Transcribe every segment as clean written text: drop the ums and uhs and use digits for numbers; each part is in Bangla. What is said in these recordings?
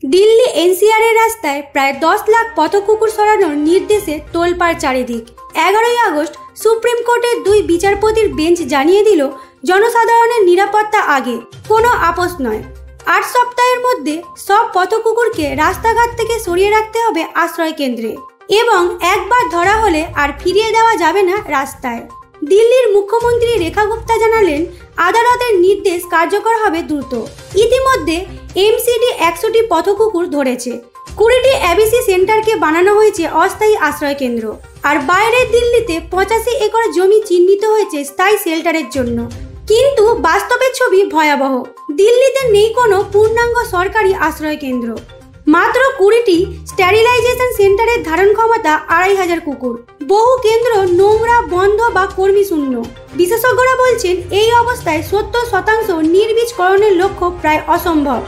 দিল্লি এনসিআর এর রাস্তায় প্রায় 10 লাখ পথকুকুর সরানোর নির্দেশে তোলপাড় চারিদিক। 11ই আগস্ট সুপ্রিম কোর্টের 2 বিচারপতির বেঞ্চ জানিয়ে দিল, জনসাধারণের নিরাপত্তা আগে, কোনো আপোষ নয়। 8 সপ্তাহের মধ্যে সব পথকুকুরকে রাস্তাঘাট থেকে সরিয়ে রাখতে হবে আশ্রয় কেন্দ্রে, এবং একবার ধরা হলে আর ফিরিয়ে দেওয়া যাবে না রাস্তায়। দিল্লির মুখ্যমন্ত্রী রেখা গুপ্তা জানালেন, আদালতের নির্দেশ কার্যকর হবে দ্রুত। ইতিমধ্যে এমসিডি 100টি পথকুকুর ধরেছে। 20টি এবিসি সেন্টারকে বানানো হয়েছে অস্থায়ী আশ্রয় কেন্দ্র, আর বাইরের দিল্লিতে 85 একর জমি চিহ্নিত হয়েছে স্থায়ী শেল্টারের জন্য। কিন্তু বাস্তবের ছবি ভয়াবহ। দিল্লিতে নেই কোনো পূর্ণাঙ্গ সরকারি আশ্রয় কেন্দ্র। মাত্র 20টি স্টেরিলাইজেশন সেন্টারের ধারণ ক্ষমতা 2500 কুকুর। বহু কেন্দ্র নোংরা, বন্ধ বা কর্মী শূন্য। বিশেষজ্ঞরা বলছেন, এই অবস্থায় 70% নির্বীজকরণের লক্ষ্য প্রায় অসম্ভব।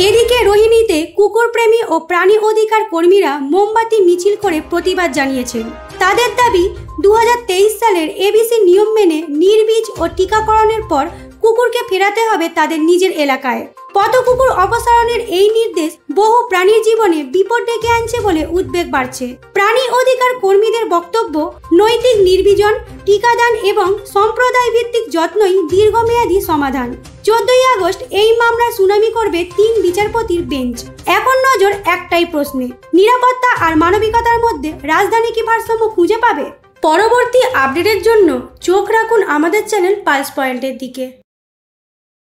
এদিকে রোহিণীতে কুকুর প্রেমী ও প্রাণী অধিকার কর্মীরা মোমবাতি মিছিল করে প্রতিবাদ জানিয়েছেন। তাদের দাবি, 2023 সালের এবিসি নিয়ম মেনে নির্বীজ ও টিকাকরণের পর কুকুরকে ফেরাতে হবে তাদের নিজের এলাকায়। পথকুকুর অপসারণের এই নির্দেশ বহু প্রাণীর জীবনে বিপদ ডেকে আনছে বলে উদ্বেগ বাড়ছে। প্রাণী অধিকার কর্মীদের বক্তব্য, নৈতিক নির্বীজন, টিকাদান এবং সম্প্রদায় ভিত্তিক যত্নই দীর্ঘমেয়াদী সমাধান। 14ই আগস্ট এই মামলার শুনানি করবে 3 বিচারপতির বেঞ্চ। এখন নজর একটাই প্রশ্নে, নিরাপত্তা আর মানবিকতার মধ্যে রাজধানী কি ভারসাম্য খুঁজে পাবে? পরবর্তী আপডেটের জন্য চোখ রাখুন আমাদের চ্যানেল পালস পয়েন্টের দিকে।